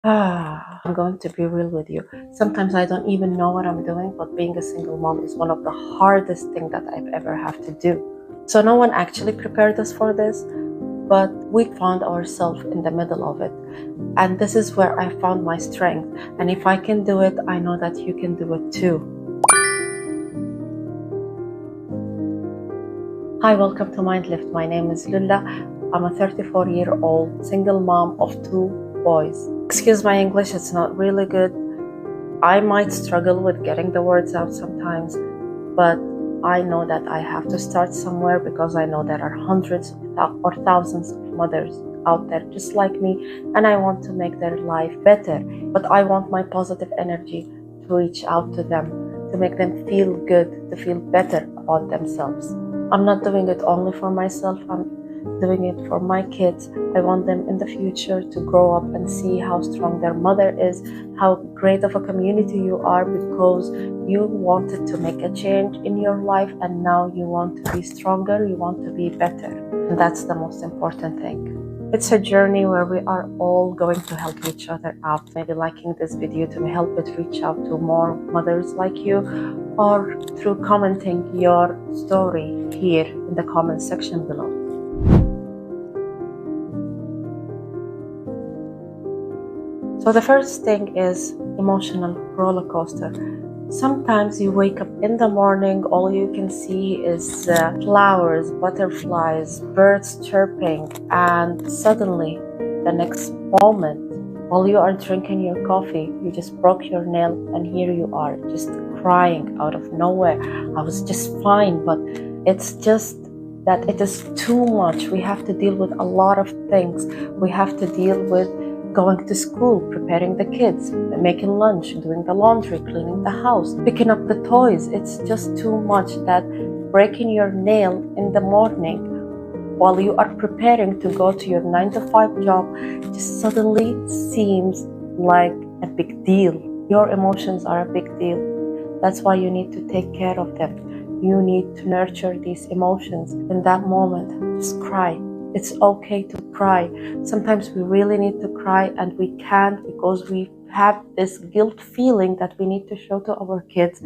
I'm going to be real with you. Sometimes I don't even know what I'm doing, but being a single mom is one of the hardest things that I've ever have to do. So no one actually prepared us for this, but we found ourselves in the middle of it. And this is where I found my strength. And if I can do it, I know that you can do it too. Hi, welcome to Mindlift. My name is Lulla. I'm a 34-year-old single mom of 2 boys. Excuse my English, it's not really good. I might struggle with getting the words out sometimes, but I know that I have to start somewhere because I know there are hundreds or thousands of mothers out there just like me, and I want to make their life better. But I want my positive energy to reach out to them, to make them feel good, to feel better about themselves. I'm not doing it only for myself, I'm doing it for my kids. I want them in the future to grow up and see how strong their mother is, how great of a community you are because you wanted to make a change in your life and now you want to be stronger, you want to be better. And that's the most important thing. It's a journey where we are all going to help each other out. Maybe liking this video to help it reach out to more mothers like you, or through commenting your story here in the comment section below. So the first thing is emotional roller coaster. Sometimes you wake up in the morning, all you can see is flowers, butterflies, birds chirping, and suddenly the next moment, while you are drinking your coffee, you just broke your nail and here you are just crying out of nowhere. I was just fine, but it's just that it is too much. We have to deal with a lot of things. We have to deal with going to school, preparing the kids, making lunch, doing the laundry, cleaning the house, picking up the toys. It's just too much that breaking your nail in the morning while you are preparing to go to your 9-to-5 job just suddenly seems like a big deal. Your emotions are a big deal. That's why you need to take care of them. You need to nurture these emotions. In that moment, just cry. It's okay to cry. Sometimes we really need to cry and we can't because we have this guilt feeling that we need to show to our kids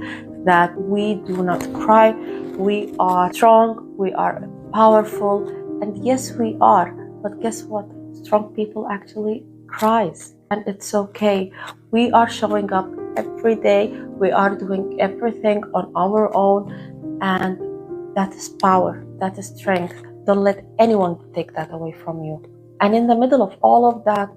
that we do not cry. We are strong, we are powerful, and yes, we are. But guess what? Strong people actually cries, and it's okay. We are showing up every day. We are doing everything on our own, and that is power, that is strength. Don't let anyone take that away from you. And in the middle of all of that,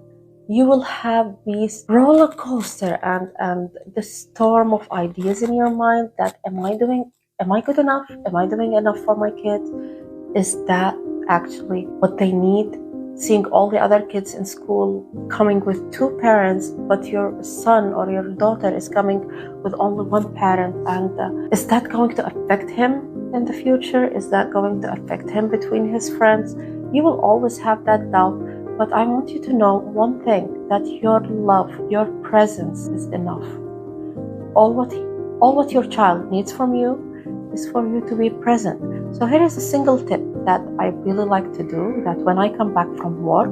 you will have these roller coaster and the storm of ideas in your mind that am I good enough? Am I doing enough for my kids? Is that actually what they need? Seeing all the other kids in school coming with 2 parents, but your son or your daughter is coming with only 1 parent, and is that going to affect him in the future? Is that going to affect him between his friends? You will always have that doubt, but I want you to know one thing, that your love, your presence is enough. All what your child needs from you is for you to be present. So here is a single tip that I really like to do, that when I come back from work,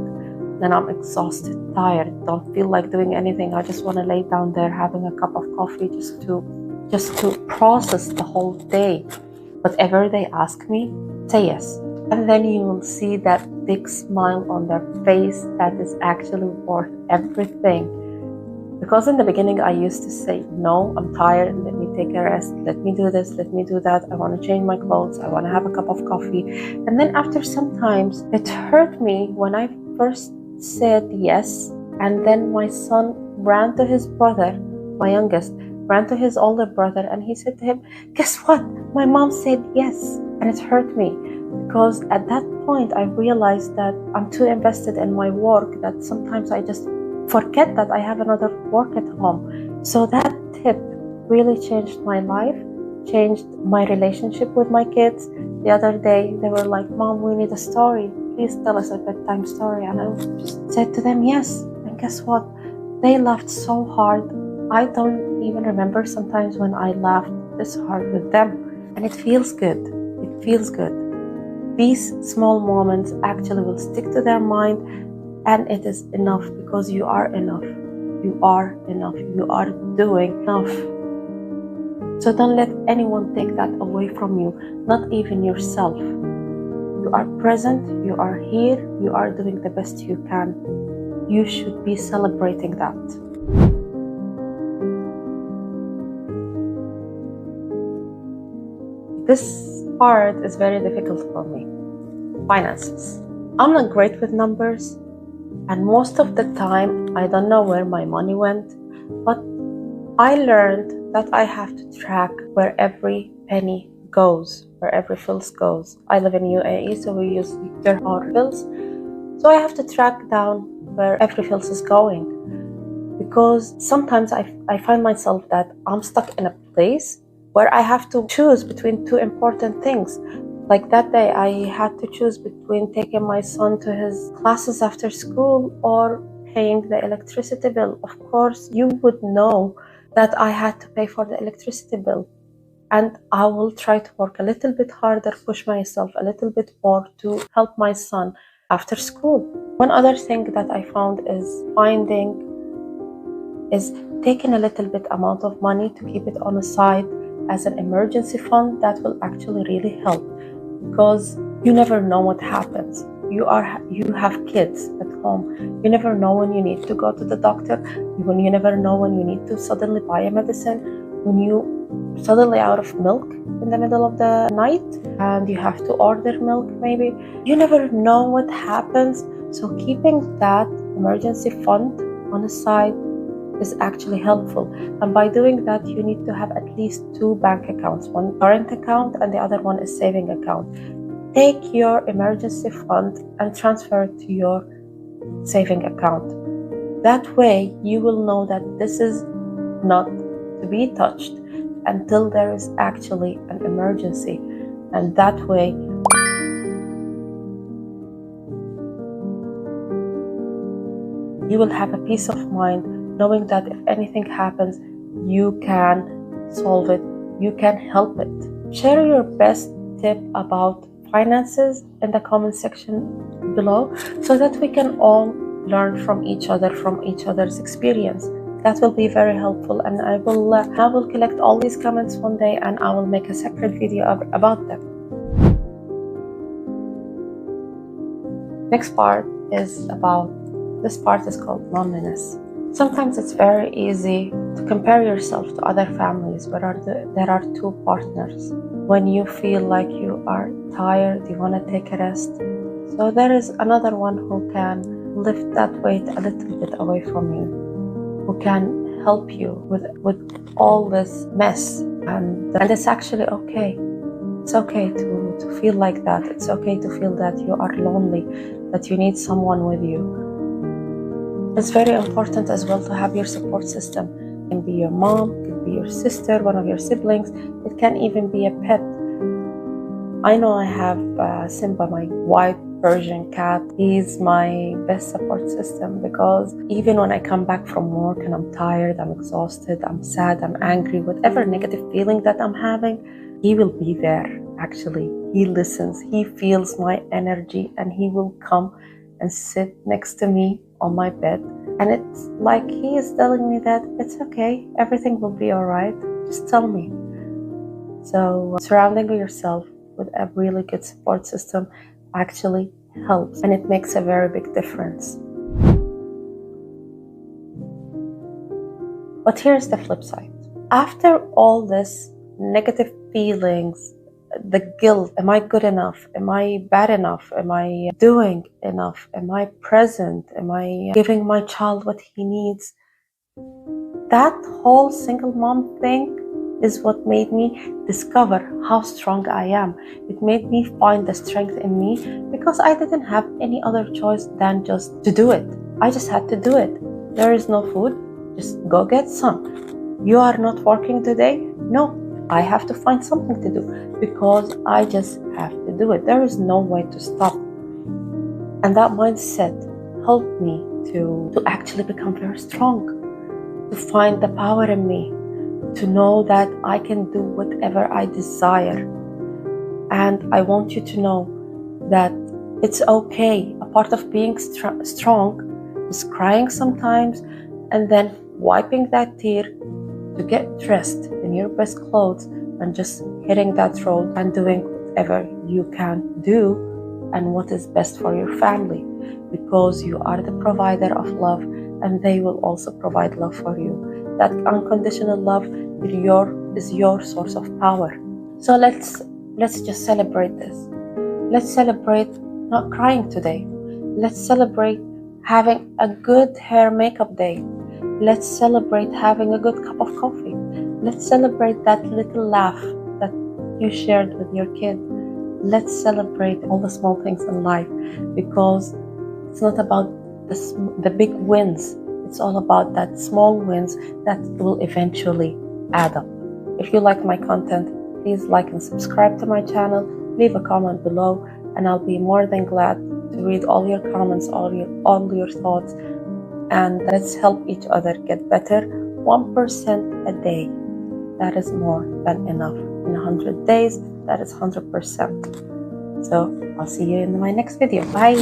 then I'm exhausted, tired, don't feel like doing anything. I just want to lay down there having a cup of coffee just to process the whole day. Whatever they ask me, say yes. And then you will see that big smile on their face that is actually worth everything. Because in the beginning, I used to say, no, I'm tired, let me take a rest, let me do this, let me do that, I want to change my clothes, I want to have a cup of coffee. And then after sometimes, it hurt me when I first said yes, and then my son ran to his brother, my youngest, ran to his older brother, and he said to him, guess what? My mom said yes. And it hurt me, because at that point, I realized that I'm too invested in my work that sometimes I just forget that I have another work at home. So that tip really changed my life, changed my relationship with my kids. The other day, they were like, Mom, we need a story. Please tell us a bedtime story. And I just said to them, yes. And guess what? They laughed so hard. I don't even remember sometimes when I laughed this hard with them. And it feels good. It feels good. These small moments actually will stick to their mind, and it is enough because you are enough. You are enough. You are doing enough. So don't let anyone take that away from you, not even yourself. You are present, you are here, you are doing the best you can. You should be celebrating that. This part is very difficult for me. Finances. I'm not great with numbers, and most of the time I don't know where my money went, but I learned that I have to track where every penny goes, where every fills goes. I live in UAE, so we use dirham bills. So I have to track down where every fills is going. Because sometimes I find myself that I'm stuck in a place where I have to choose between two important things. Like that day, I had to choose between taking my son to his classes after school or paying the electricity bill. Of course, you would know that I had to pay for the electricity bill. And I will try to work a little bit harder, push myself a little bit more to help my son after school. One other thing that I found is taking a little bit amount of money to keep it on the side as an emergency fund. That will actually really help, because you never know what happens. You have kids at home. You never know when you need to go to the doctor. You never know when you need to suddenly buy a medicine. When you suddenly out of milk in the middle of the night and you have to order milk maybe. You never know what happens. So keeping that emergency fund on the side is actually helpful. And by doing that, you need to have at least two bank accounts, one current account and the other one is saving account. Take your emergency fund and transfer it to your saving account. That way you will know that this is not to be touched until there is actually an emergency. And that way you will have a peace of mind knowing that if anything happens, you can solve it, you can help it. Share your best tip about finances in the comment section below so that we can all learn from each other, from each other's experience. That will be very helpful, and I will collect all these comments one day and I will make a separate video about them. Next part is this part is called loneliness. Sometimes it's very easy to compare yourself to other families where there are two partners. When you feel like you are tired, you want to take a rest. So there is another one who can lift that weight a little bit away from you, who can help you with all this mess. And it's actually okay. It's okay to feel like that. It's okay to feel that you are lonely, that you need someone with you. It's very important as well to have your support system. It can be your mom, it can be your sister, one of your siblings. It can even be a pet. I know I have Simba, my white Persian cat. He's my best support system, because even when I come back from work and I'm tired, I'm exhausted, I'm sad, I'm angry, whatever negative feeling that I'm having, he will be there. Actually, he listens, he feels my energy, and he will come and sit next to me on my bed, and it's like he is telling me that it's okay, everything will be all right, just tell me. So surrounding yourself with a really good support system actually helps, and it makes a very big difference. But here's the flip side. After all this negative feelings, the guilt, am I good enough? Am I bad enough? Am I doing enough? Am I present? Am I giving my child what he needs? That whole single mom thing is what made me discover how strong I am. It made me find the strength in me, because I didn't have any other choice than just to do it. I just had to do it. There is no food, just go get some. You are not working today? No. I have to find something to do, because I just have to do it. There is no way to stop. And that mindset helped me to actually become very strong, to find the power in me, to know that I can do whatever I desire. And I want you to know that it's okay. A part of being strong is crying sometimes, and then wiping that tear to get dressed in your best clothes and just hitting that road and doing whatever you can do and what is best for your family, because you are the provider of love and they will also provide love for you. That unconditional love is your source of power. So let's just celebrate this. Let's celebrate not crying today. Let's celebrate having a good hair makeup day. Let's celebrate having a good cup of coffee. Let's celebrate that little laugh that you shared with your kid. Let's celebrate all the small things in life, because it's not about the big wins. It's all about that small wins that will eventually add up. If you like my content, please like and subscribe to my channel. Leave a comment below, and I'll be more than glad to read all your comments, all your thoughts, and let's help each other get better. 1% a day, that is more than enough. In 100 days, that is 100%. So I'll see you in my next video. Bye.